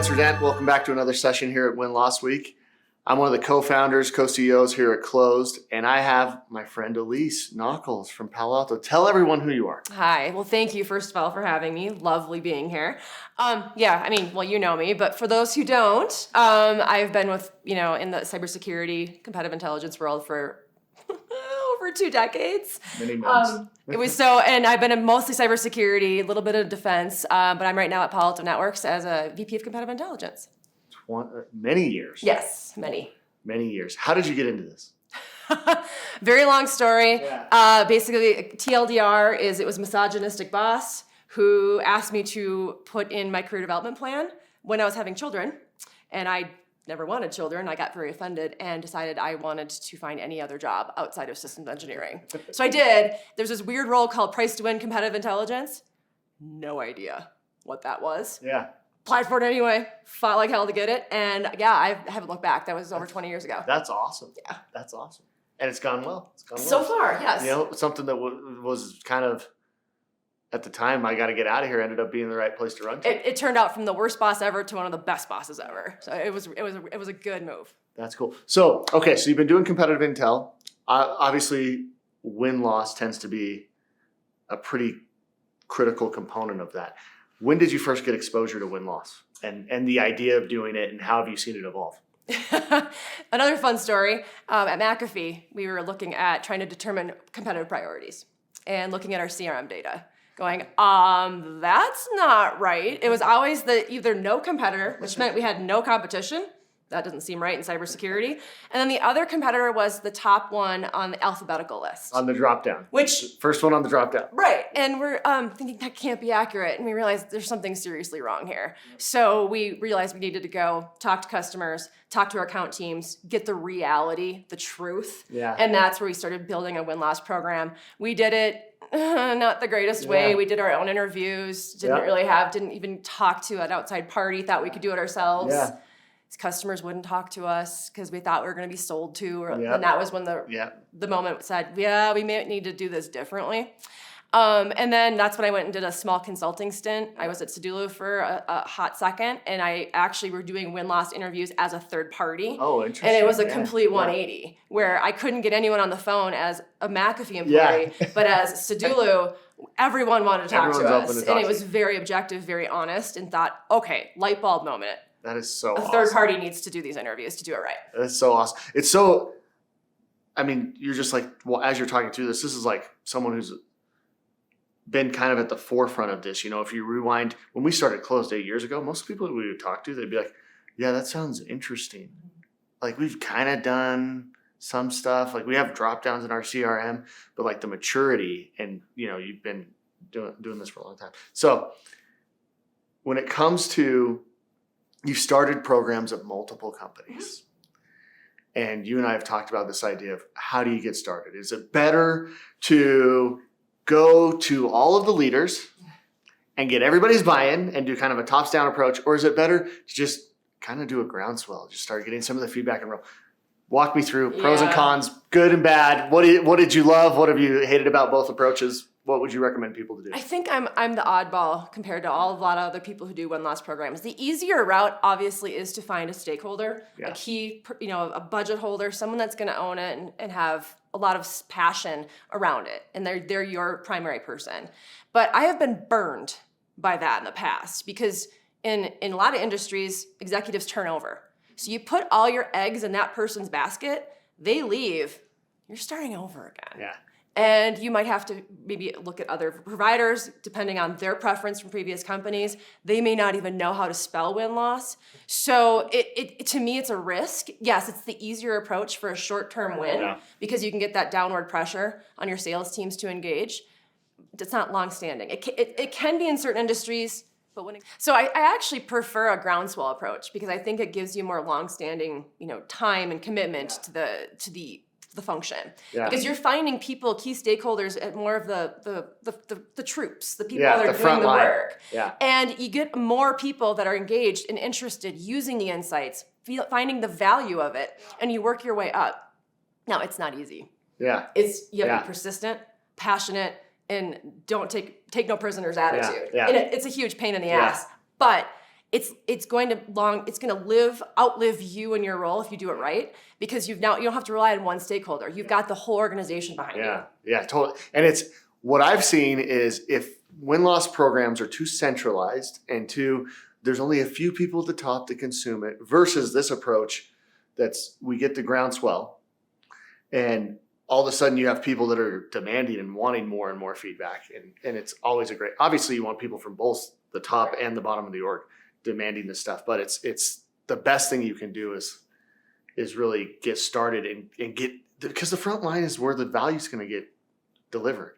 Spencer Dent. Welcome back to another session here at Win-Loss Week. I'm one of the co-founders, co-CEOs here at Closed, and I have my friend Alysse Nockles from Palo Alto. Tell everyone who you are. Hi. Well, thank you, first of all, for having me. Lovely being here. You know me, but for those who don't, I've been with, in the cybersecurity, competitive intelligence world for over 2 decades. Many months. And I've been in mostly cybersecurity, a little bit of defense, but I'm right now at Palo Alto Networks as a VP of competitive intelligence. Many years. Yes, many. Many years. How did you get into this? Very long story. Yeah. Basically, TLDR is it was a misogynistic boss who asked me to put in my career development plan when I was having children. And I never wanted children. I got very offended and decided I wanted to find any other job outside of systems engineering. So I did. There's this weird role called Price to Win Competitive Intelligence. No idea what that was. Yeah. Applied for it anyway, fought like hell to get it, and yeah, I haven't looked back. That was over 20 years ago. That's awesome. Yeah. That's awesome. And it's gone well. So far, yes. Something that was kind of, at the time, I got to get out of here, ended up being the right place to run to. It turned out from the worst boss ever to one of the best bosses ever. So it was a good move. That's cool. So you've been doing competitive intel. Obviously, win-loss tends to be a pretty critical component of that. When did you first get exposure to win-loss and the idea of doing it, and how have you seen it evolve? Another fun story. At McAfee, we were looking at trying to determine competitive priorities and looking at our CRM data, going, that's not right. It was always either no competitor, which meant we had no competition. That doesn't seem right in cybersecurity. And then the other competitor was the top one on the alphabetical list. On the drop-down. First one on the drop-down. Right. And we're thinking that can't be accurate. And we realized there's something seriously wrong here. So we realized we needed to go talk to customers, talk to our account teams, get the reality, the truth. Yeah. And that's where we started building a win-loss program. We did it not the greatest way. We did our own interviews, didn't even talk to an outside party, thought we could do it ourselves. Yeah. Customers wouldn't talk to us because we thought we were going to be sold to, and that was when the moment said, we may need to do this differently. And then that's when I went and did a small consulting stint. I was at Sedulu for a hot second, and I actually were doing win-loss interviews as a third party. Oh, interesting. And it was a complete 180, where I couldn't get anyone on the phone as a McAfee employee, but as Sedulu, everyone wanted to talk to us. And it was very objective, very honest, and thought, okay, light bulb moment. That is so awesome. A third party needs to do these interviews to do it right. That's so awesome. It's so, you're just like, well, as you're talking through this is like someone who's been kind of at the forefront of this. If you rewind, when we started Closed 8 years ago, most people we would talk to, they'd be like, yeah, that sounds interesting. Like, we've kind of done some stuff. Like, we have drop downs in our CRM, but like the maturity, and you've been doing this for a long time. So when it comes to, you've started programs at multiple companies. And you and I have talked about this idea of how do you get started? Is it better to go to all of the leaders and get everybody's buy-in and do kind of a tops-down approach? Or is it better to just kind of do a groundswell, just start getting some of the feedback and walk me through pros and cons, good and bad. What did you love? What have you hated about both approaches? What would you recommend people to do? I think I'm the oddball compared to a lot of other people who do win-loss programs. The easier route, obviously, is to find a stakeholder, a key, a budget holder, someone that's going to own it and have a lot of passion around it, and they're your primary person. But I have been burned by that in the past because in a lot of industries, executives turn over. So you put all your eggs in that person's basket, they leave, you're starting over again. Yeah. And you might have to maybe look at other providers, depending on their preference from previous companies. They may not even know how to spell win-loss. So it to me, it's a risk. Yes, it's the easier approach for a short-term win because you can get that downward pressure on your sales teams to engage. It's not long-standing. It can be in certain industries, but so I actually prefer a groundswell approach because I think it gives you more long-standing, time and commitment to the function, because you're finding people, key stakeholders, at more of the troops, the people that are doing the work, and you get more people that are engaged and interested, using the insights, finding the value of it, and you work your way up. Now, it's not easy. You have to be persistent, passionate, and don't take no prisoners attitude. And it's a huge pain in the ass, but it's going to outlive you and your role if you do it right, because you don't have to rely on one stakeholder. You've got the whole organization behind you. Yeah, totally. And it's what I've seen is if win-loss programs are too centralized and there's only a few people at the top to consume it versus this approach we get the groundswell and all of a sudden you have people that are demanding and wanting more and more feedback. And it's always obviously you want people from both the top and the bottom of the org demanding this stuff, but it's the best thing you can do is really get started and get, because the front line is where the value is going to get delivered.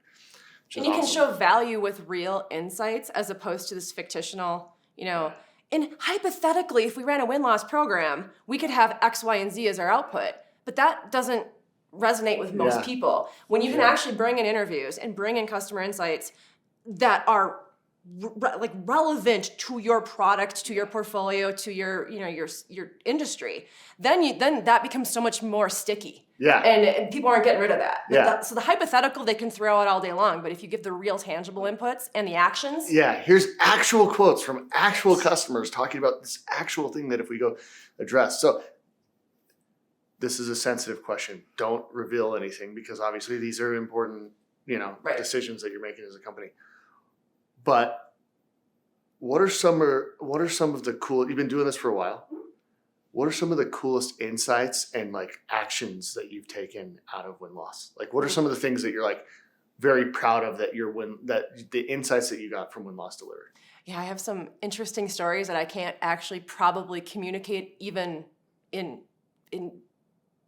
And you can show value with real insights as opposed to this fictional, and hypothetically, if we ran a win-loss program, we could have X, Y, and Z as our output, but that doesn't resonate with most people. When you can actually bring in interviews and bring in customer insights that are relevant to your product, to your portfolio, to your industry, then that becomes so much more sticky. Yeah. And people aren't getting rid of that. Yeah. So the hypothetical they can throw out all day long, but if you give the real tangible inputs and the actions. Yeah, here's actual quotes from actual customers talking about this actual thing that if we go address. So this is a sensitive question. Don't reveal anything because obviously these are important, decisions that you're making as a company. But what are some of the cool, you've been doing this for a while. What are some of the coolest insights and actions that you've taken out of win-loss? What are some of the things that you're very proud of that the insights that you got from win-loss delivered? Yeah, I have some interesting stories that I can't actually probably communicate even in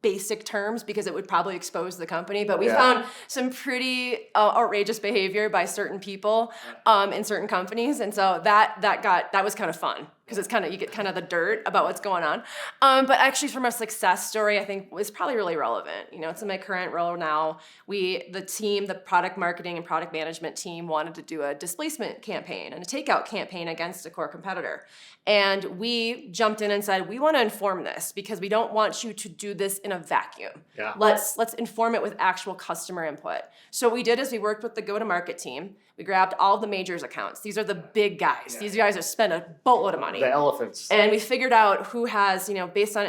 basic terms because it would probably expose the company. But we found some pretty outrageous behavior by certain people in certain companies, and so that was kind of fun because it's you get kind of the dirt about what's going on. But actually, from a success story, I think is probably really relevant. It's in my current role now. The product marketing and product management team wanted to do a displacement campaign and a takeout campaign against a core competitor. And we jumped in and said, we want to inform this because we don't want you to do this in a vacuum. Yeah. Let's inform it with actual customer input. So what we did is we worked with the go-to-market team. We grabbed all the majors accounts. These are the big guys. Yeah. These guys have spent a boatload of money. The elephants. And we figured out who has, based on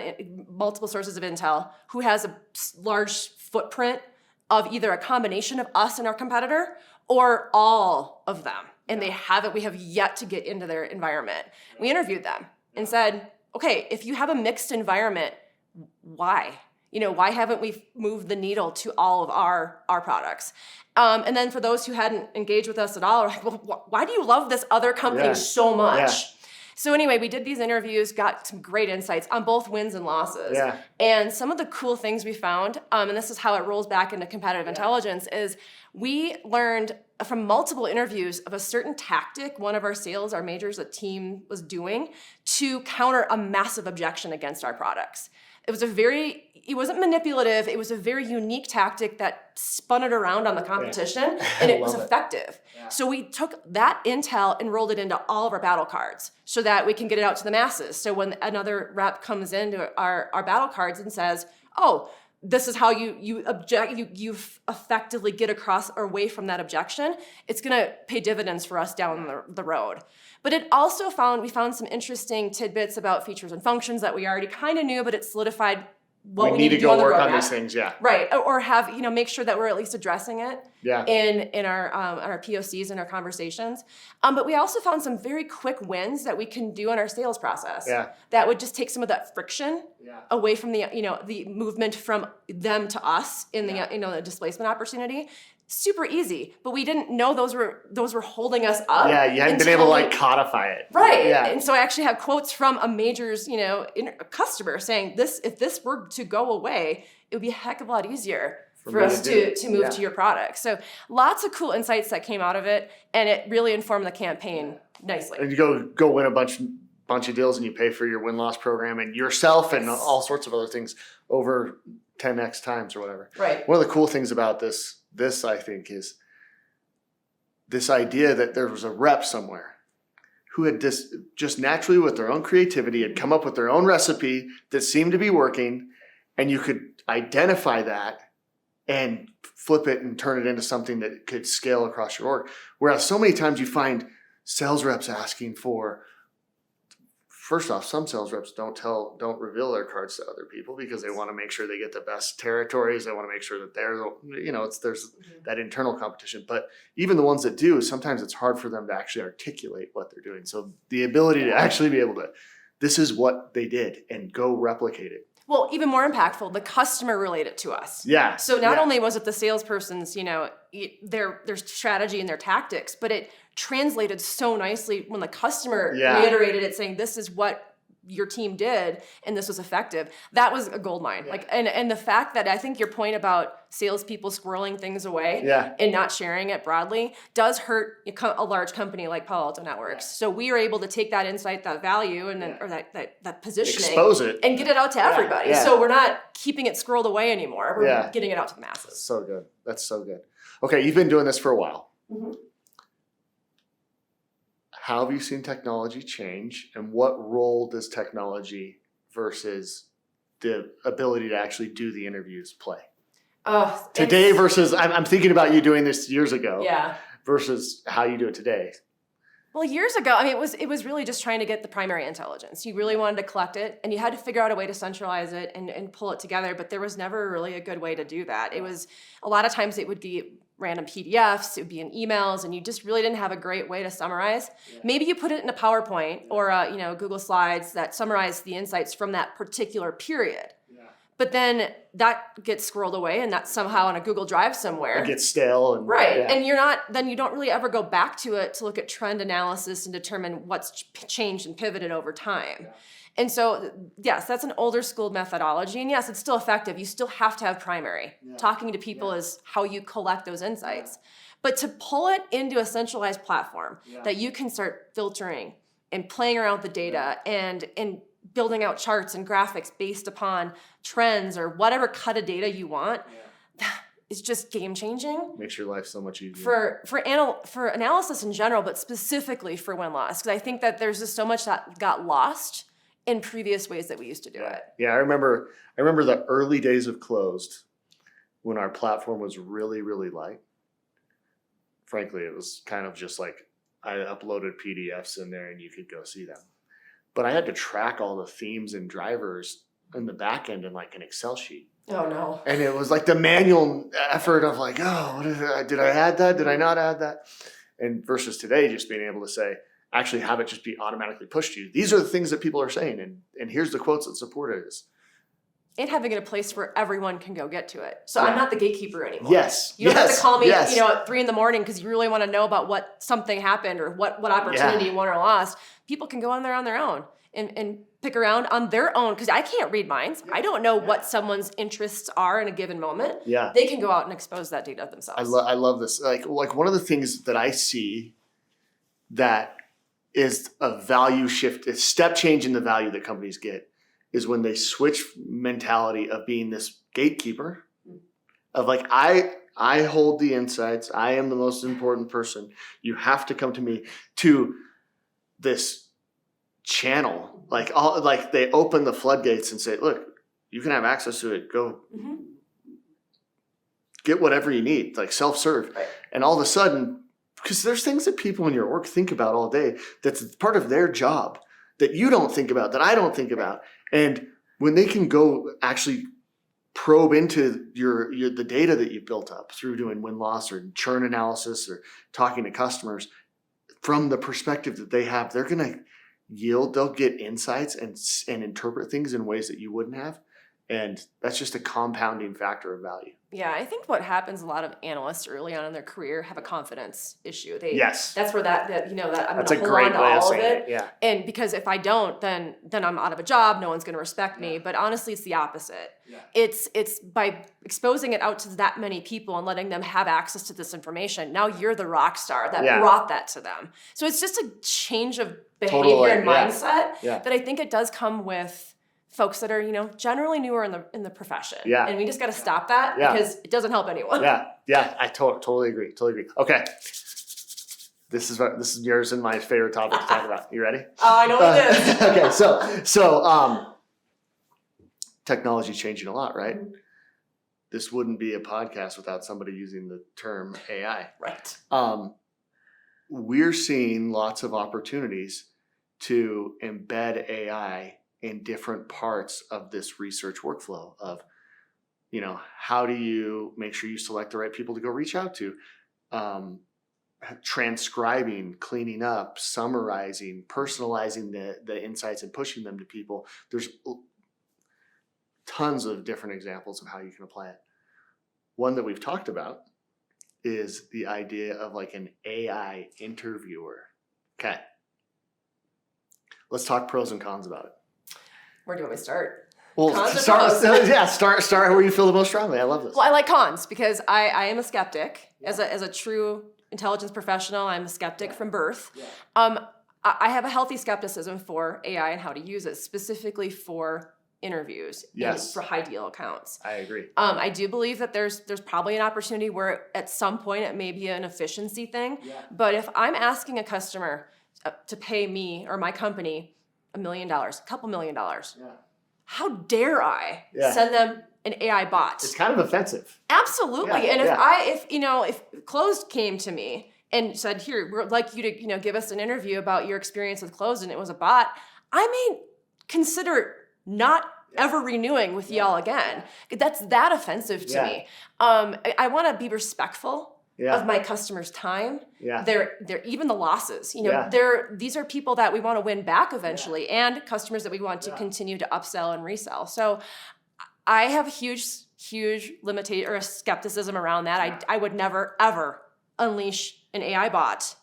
multiple sources of intel, who has a large footprint of either a combination of us and our competitor or all of them. And we have yet to get into their environment. We interviewed them and said, okay, if you have a mixed environment, why? Why haven't we moved the needle to all of our products? And then for those who hadn't engaged with us at all, well, why do you love this other company so much? Yeah. So anyway, we did these interviews, got some great insights on both wins and losses. Yeah. And some of the cool things we found, and this is how it rolls back into competitive intelligence, is we learned from multiple interviews of a certain tactic one of our majors, a team was doing to counter a massive objection against our products. It wasn't manipulative. It was a very unique tactic that spun it around on the competition, and it was effective. Yeah. So we took that intel and rolled it into all of our battle cards so that we can get it out to the masses. So when another rep comes into our battle cards and says, oh, this is how you effectively get across or away from that objection, it's going to pay dividends for us down the road. But it also we found some interesting tidbits about features and functions that we already kind of knew, but it solidified what we need to do on the roadmap. We need to go work on these things, yeah. Right, or have make sure that we're at least addressing it in our POCs and our conversations. But we also found some very quick wins that we can do in our sales process. Yeah. That would just take some of that friction away from the movement from them to us in the displacement opportunity. Super easy, but we didn't know those were holding us up. Yeah, you hadn't been able to codify it. Right. Yeah. And so I actually have quotes from a major's, a customer saying if this were to go away, it would be a heck of a lot easier for us to move to your product. So lots of cool insights that came out of it, and it really informed the campaign nicely. And you go win a bunch of deals, and you pay for your win-loss program and yourself and all sorts of other things over 10x times or whatever. Right. One of the cool things about this I think is this idea that there was a rep somewhere who had just naturally with their own creativity had come up with their own recipe that seemed to be working, and you could identify that and flip it and turn it into something that could scale across your org. Whereas so many times you find sales reps asking for first off, some sales reps don't reveal their cards to other people because they want to make sure they get the best territories. They want to make sure that there's that internal competition. But even the ones that do, sometimes it's hard for them to actually articulate what they're doing. So the ability to actually be able to, this is what they did, and go replicate it. Well, even more impactful, the customer relayed it to us. Yeah. So not only was it the salesperson's, their strategy and their tactics, but it translated so nicely when the customer reiterated it, saying, this is what your team did and this was effective. That was a gold mine. Yeah. And the fact that I think your point about salespeople squirreling things away and not sharing it broadly does hurt a large company like Palo Alto Networks. Yeah. So we are able to take that insight, that value, and then, or that positioning, expose it, and get it out to everybody. Yeah. So we're not keeping it squirreled away anymore. We're getting it out to the masses. So good. That's so good. Okay, you've been doing this for a while. Mm-hmm. How have you seen technology change, and what role does technology versus the ability to actually do the interviews play? Today versus, I'm thinking about you doing this years ago versus how you do it today. Well, years ago, it was really just trying to get the primary intelligence. You really wanted to collect it, and you had to figure out a way to centralize it and pull it together, but there was never really a good way to do that. It was, a lot of times it would be random PDFs, it would be in emails, and you just really didn't have a great way to summarize. Yeah. Maybe you put it in a PowerPoint or Google Slides that summarize the insights from that particular period. Yeah. But then that gets squirreled away, and that's somehow on a Google Drive somewhere. It gets stale. And, and you don't really ever go back to it to look at trend analysis and determine what's changed and pivoted over time. Yeah. And so, yes, that's an older school methodology. And yes, it's still effective. You still have to have primary. Yeah. Talking to people is how you collect those insights. Yeah. But to pull it into a centralized platform that you can start filtering and playing around with the data and building out charts and graphics based upon trends or whatever cut of data you want, is just game changing. Makes your life so much easier. For analysis in general, but specifically for win-loss. Because I think that there's just so much that got lost in previous ways that we used to do it. Yeah, I remember the early days of Closed when our platform was really, really light. Frankly, it was kind of just like I uploaded PDFs in there and you could go see them. But I had to track all the themes and drivers in the back end in like an Excel sheet. Oh no. And it was like the manual effort of like, did I add that? Did I not add that? And versus today, just being able to say, actually have it just be automatically pushed to you. These are the things that people are saying, and here's the quotes that support it. And having it a place where everyone can go get to it. So I'm not the gatekeeper anymore. Yes. You don't have to call me, at 3 a.m. because you really want to know about what something happened or what opportunity won or lost. People can go on there on their own and pick around on their own, because I can't read minds. I don't know what someone's interests are in a given moment. Yeah. They can go out and expose that data themselves. I love this. Like one of the things that I see that is a value shift, a step change in the value that companies get, is when they switch mentality of being this gatekeeper of like, I hold the insights. I am the most important person. You have to come to me, to this channel. Like they open the floodgates and say, look, you can have access to it. Go get whatever you need, like self-serve. Right. And all of a sudden, because there's things that people in your work think about all day that's part of their job that you don't think about, that I don't think about. And when they can go actually probe into the data that you've built up through doing win-loss or churn analysis or talking to customers from the perspective that they have, they're going to they'll get insights and interpret things in ways that you wouldn't have. And that's just a compounding factor of value. Yeah, I think what happens, a lot of analysts early on in their career have a confidence issue. That's where that I'm going to hold on to all of it. Yeah. And because if I don't, then I'm out of a job. No one's going to respect me. But honestly, it's the opposite. Yeah. It's by exposing it out to that many people and letting them have access to this information. Now you're the rock star that brought that to them. So it's just a change of behavior and mindset that I think it does come with folks that are, generally newer in the profession. Yeah. And we just got to stop that because it doesn't help anyone. Yeah. Yeah. I totally agree. Okay. This is yours and my favorite topic to talk about. You ready? Oh, I know it is. Okay. So technology changing a lot, right? Mm-hmm. This wouldn't be a podcast without somebody using the term AI. Right. We're seeing lots of opportunities to embed AI in different parts of this research workflow of, how do you make sure you select the right people to go reach out to? Transcribing, cleaning up, summarizing, personalizing the insights and pushing them to people. There's tons of different examples of how you can apply it. One that we've talked about is the idea of like an AI interviewer. Okay. Let's talk pros and cons about it. Where do you want me to start? Well, Cons or start where you feel the most strongly. I love this. Well, I like cons because I am a skeptic. As a true intelligence professional, I'm a skeptic from birth. I have a healthy skepticism for AI and how to use it, specifically for interviews and for high deal accounts. I agree. I do believe that there's probably an opportunity where at some point it may be an efficiency thing. But if I'm asking a customer to pay me or my company $1 million, a couple $1 million, how dare I send them an AI bot? It's kind of offensive. Absolutely. And if Closed came to me and said, here, we'd like you to give us an interview about your experience with Closed, and it was a bot, I may consider not ever renewing with y'all again. That's that offensive to me. I want to be respectful of my customers' time. They're even the losses. These are people that we want to win back eventually, and customers that we want to continue to upsell and resell. So I have a huge limitation or a skepticism around that. I would never ever unleash an AI bot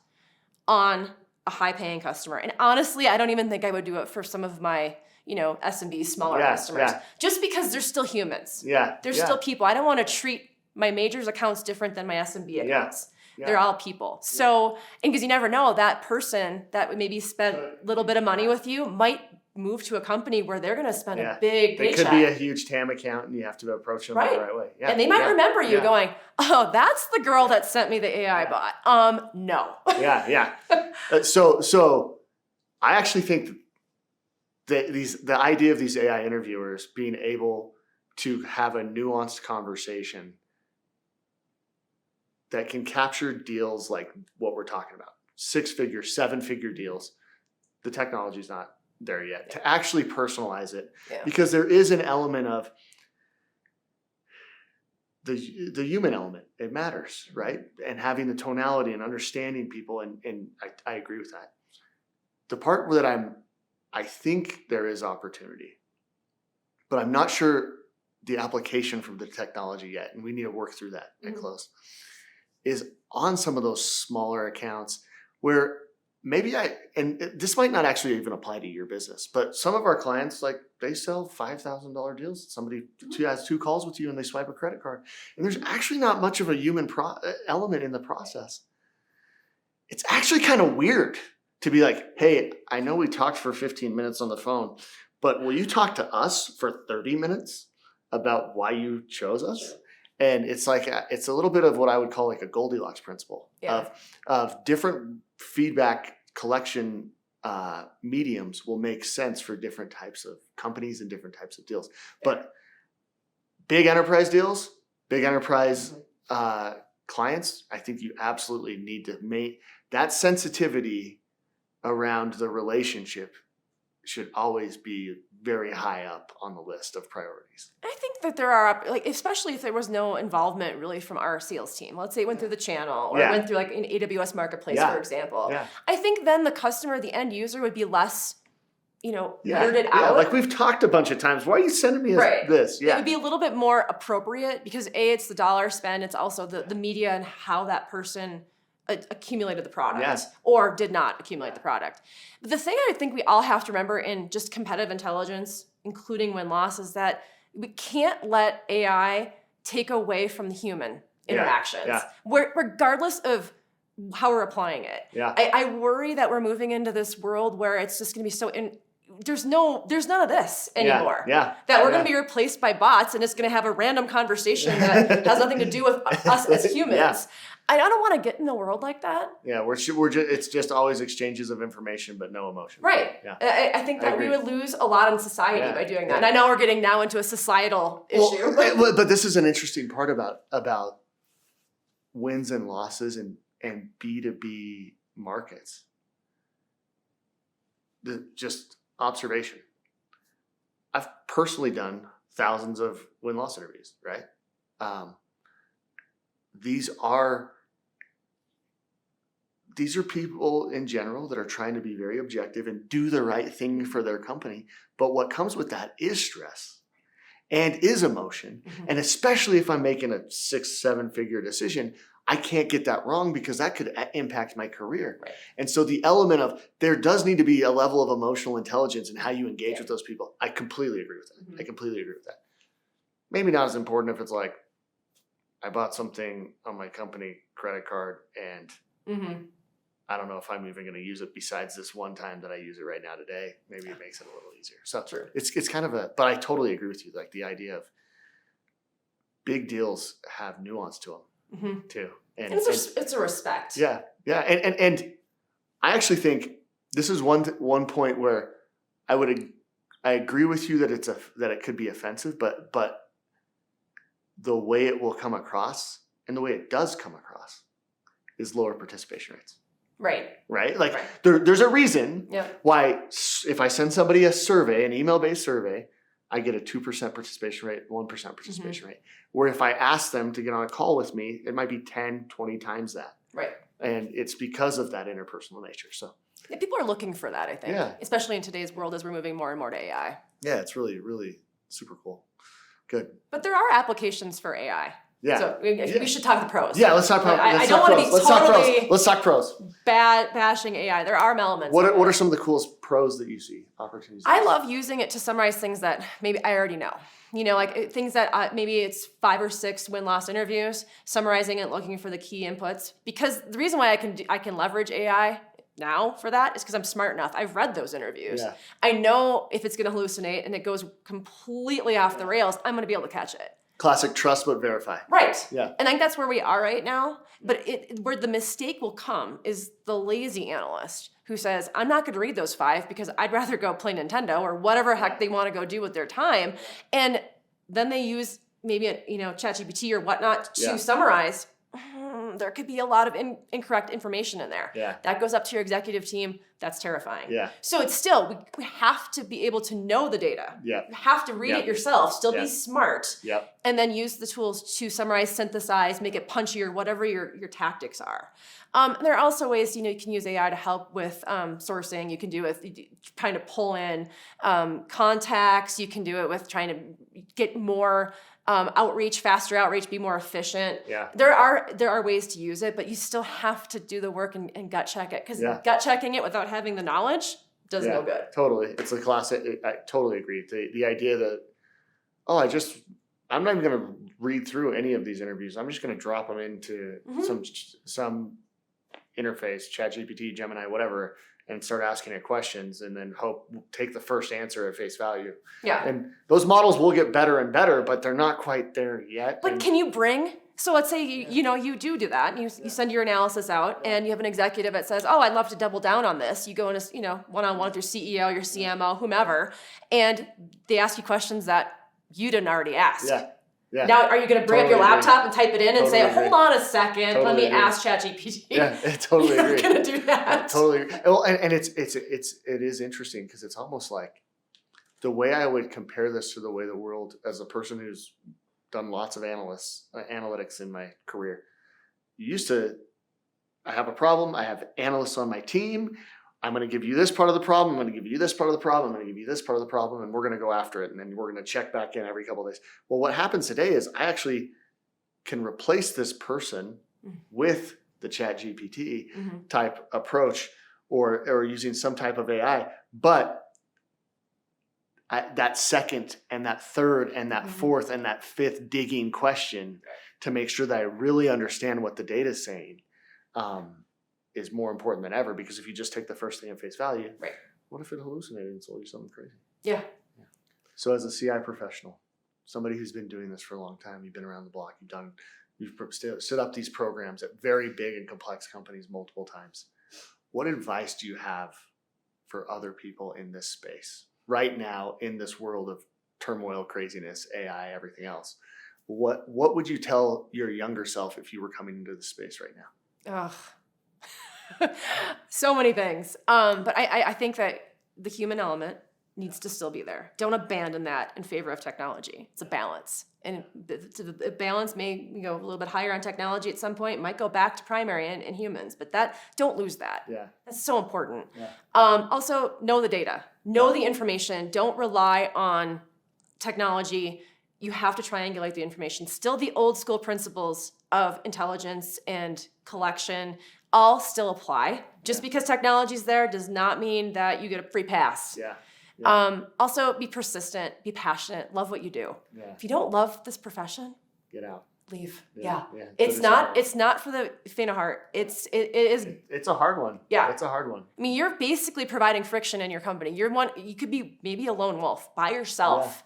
on a high-paying customer. And honestly, I don't even think I would do it for some of my SMB, smaller customers, just because they're still humans. They're still people. I don't want to treat my majors accounts different than my SMB accounts. They're all people. So, and because you never know, that person that would maybe spent a little bit of money with you might move to a company where they're going to spend a big paycheck. It could be a huge TAM account, and you have to approach them the right way. And they might remember you going, oh, that's the girl that sent me the AI bot. No. So I actually think that the idea of these AI interviewers being able to have a nuanced conversation that can capture deals like what we're talking about, 6-figure, 7-figure deals. The technology's not there yet to actually personalize it, because there is an element of the human element. It matters, right? And having the tonality and understanding people, and I agree with that. The part that I think there is opportunity, but I'm not sure the application from the technology yet, and we need to work through that at Close, is on some of those smaller accounts where maybe this might not actually even apply to your business, but some of our clients, like, they sell $5,000 deals. Somebody has 2 calls with you and they swipe a credit card, and there's actually not much of a human element in the process. It's actually kind of weird to be like, hey, I know we talked for 15 minutes on the phone, but will you talk to us for 30 minutes about why you chose us? And it's like, it's a little bit of what I would call like a Goldilocks principle of different feedback collection mediums will make sense for different types of companies and different types of deals. But big enterprise deals, big enterprise clients, I think you absolutely need to make that sensitivity around the relationship should always be very high up on the list of priorities. I think that there are, like, especially if there was no involvement really from our sales team. Let's say it went through the channel or went through like an AWS marketplace, for example. I think then the customer, the end user, would be less, weirded out. Like we've talked a bunch of times. Why are you sending me this? It would be a little bit more appropriate because it's the dollar spend. It's also the media and how that person accumulated the product or did not accumulate the product. But the thing I think we all have to remember in just competitive intelligence, including win-loss, is that we can't let AI take away from the human interactions, regardless of how we're applying it. I worry that we're moving into this world where it's just going to be so there's none of this anymore. That we're going to be replaced by bots, and it's going to have a random conversation that has nothing to do with us as humans. I don't want to get in a world like that. We're just, it's just always exchanges of information, but no emotion. I think that we would lose a lot in society by doing that. And I know we're getting now into a societal issue. But this is an interesting part about wins and losses and B2B markets. just observation. I've personally done thousands of win-loss interviews, right? These are people in general that are trying to be very objective and do the right thing for their company. But what comes with that is stress and is emotion. Mm-hmm. And especially if I'm making a 6-7 figure decision, I can't get that wrong because that could impact my career. Right. And so the element of there does need to be a level of emotional intelligence in how you engage with those people. I completely agree with that. Mm-hmm. I completely agree with that. Maybe not as important if it's like, I bought something on my company credit card and Mm-hmm. I don't know if I'm even going to use it besides this one time that I use it right now today. Maybe it makes it a little easier. So True. it's kind of but I totally agree with you. Like the idea of big deals have nuance to them too. And it's a respect. Yeah. Yeah. And I actually think this is one point where I agree with you that it could be offensive, but the way it will come across and the way it does come across is lower participation rates. Right? Like there's a reason why if I send somebody a survey, an email-based survey, I get a 2% participation rate, 1% participation rate. Where if I ask them to get on a call with me, it might be 10, 20 times that. Right. And it's because of that interpersonal nature. So yeah, people are looking for that, I think. Yeah. Especially in today's world as we're moving more and more to AI. yeah, it's really, really super cool. Good. But there are applications for AI. Yeah. So we should talk the pros. Yeah, let's talk pros. I don't want to be totally Let's talk pros. bashing AI. There are elements. What are some of the coolest pros that you see? Opportunities. I love using it to summarize things that maybe I already know. You know, like things that maybe it's 5 or 6 win-loss interviews, summarizing it, looking for the key inputs. Because the reason why I can leverage AI now for that is because I'm smart enough. I've read those interviews. Yeah. I know if it's going to hallucinate and it goes completely off the rails, I'm going to be able to catch it. Classic trust but verify. Right. Yeah. And I think that's where we are right now. But where the mistake will come is the lazy analyst who says, I'm not going to read those 5 because I'd rather go play Nintendo or whatever heck they want to go do with their time. And then they use maybe ChatGPT or whatnot to summarize. There could be a lot of incorrect information in there. Yeah. That goes up to your executive team. That's terrifying. Yeah. So it's still, we have to be able to know the data. Yeah. You have to read it yourself, still be smart. Yep. And then use the tools to summarize, synthesize, make it punchier, whatever your tactics are. There are also ways, you can use AI to help with sourcing. You can do it with trying to pull in contacts. You can do it with trying to get more outreach, faster outreach, be more efficient. Yeah. There are ways to use it, but you still have to do the work and gut check it. Because gut checking it without having the knowledge does no good. Totally. It's a classic. I totally agree. The idea that, I'm not even going to read through any of these interviews. I'm just going to drop them into some interface, ChatGPT, Gemini, whatever, and start asking it questions and then take the first answer at face value. Yeah. And those models will get better and better, but they're not quite there yet. But can you so let's say you do that, and you send your analysis out, and you have an executive that says, I'd love to double down on this. You go in one-on-one with your CEO, your CMO, whomever, and they ask you questions that you didn't already ask. Yeah. Yeah. Now, are you going to bring up your laptop and type it in and say, hold on a second, let me ask ChatGPT? Yeah, I totally agree. You're going to do that. Totally agree. Well, and it is interesting because it's almost like the way I would compare this to the way the world, as a person who's done lots of analytics in my career. I have a problem. I have analysts on my team. I'm going to give you this part of the problem. I'm going to give you this part of the problem. I'm going to give you this part of the problem, and we're going to go after it. And then we're going to check back in every couple of days. Well, what happens today is I actually can replace this person with the ChatGPT type approach or using some type of AI. But that second and that third and that fourth and that fifth digging question to make sure that I really understand what the data is saying is more important than ever, because if you just take the first thing at face value, what if it hallucinated and sold you something crazy? Yeah. So as a CI professional, somebody who's been doing this for a long time, you've been around the block, you've stood up these programs at very big and complex companies multiple times. What advice do you have for other people in this space right now, in this world of turmoil, craziness, AI, everything else? What would you tell your younger self if you were coming into this space right now? So many things. But I think that the human element needs to still be there. Don't abandon that in favor of technology. It's a balance. And the balance may go a little bit higher on technology at some point, might go back to primary in humans, but don't lose that. Yeah. That's so important. Yeah. Also, know the data, know the information. Don't rely on technology. You have to triangulate the information. Still the old school principles of intelligence and collection all still apply. Just because technology's there does not mean that you get a free pass. Yeah. Also, be persistent, be passionate, love what you do. Yeah. If you don't love this profession, Get out. leave. Yeah. It's not for the faint of heart. It's a hard one. Yeah. It's a hard one. I mean, you're basically providing friction in your company. You could be maybe a lone wolf by yourself,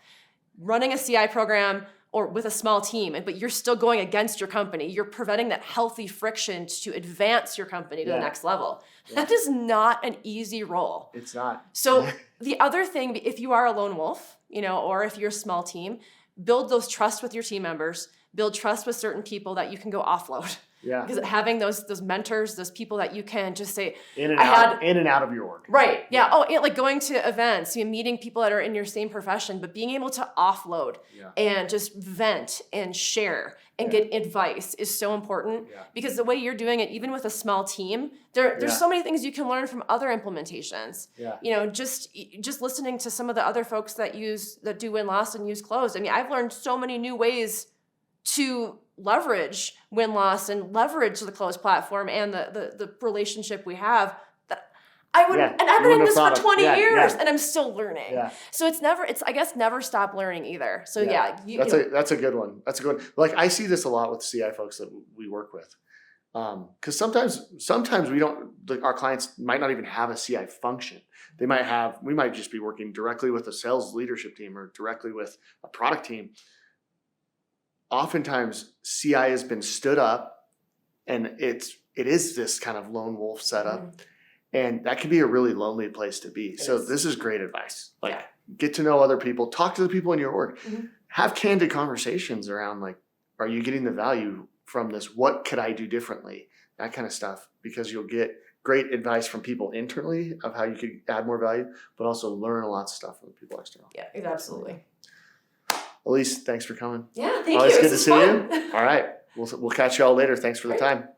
running a CI program or with a small team, but you're still going against your company. You're preventing that healthy friction to advance your company to the next level. Yeah. That is not an easy role. It's not. So the other thing, if you are a lone wolf, or if you're a small team, build those trust with your team members, build trust with certain people that you can go offload. Yeah. Because having those mentors, those people that you can just say, in and out of your org. Right. Yeah. Oh, like going to events, meeting people that are in your same profession, but being able to offload and just vent and share and get advice is so important because the way you're doing it, even with a small team, there's so many things you can learn from other implementations. Yeah. Just listening to some of the other folks that do win-loss and use closed. I mean, I've learned so many new ways to leverage win-loss and leverage the closed platform and the relationship we have that I would, and I've been in this for 20 years and I'm still learning. Yeah. So I guess never stop learning either. So that's a good one. That's a good one. Like I see this a lot with CI folks that we work with. Cause sometimes we don't, our clients might not even have a CI function. We might just be working directly with a sales leadership team or directly with a product team. Oftentimes CI has been stood up and it is this kind of lone wolf setup and that can be a really lonely place to be. So this is great advice. Like get to know other people, talk to the people in your org, have candid conversations around like, are you getting the value from this? What could I do differently? That kind of stuff, because you'll get great advice from people internally of how you could add more value, but also learn a lot of stuff from people external. Yeah, absolutely. Alysse, thanks for coming. Yeah, thank you. Always good to see you. All right. We'll catch you all later. Thanks for the time.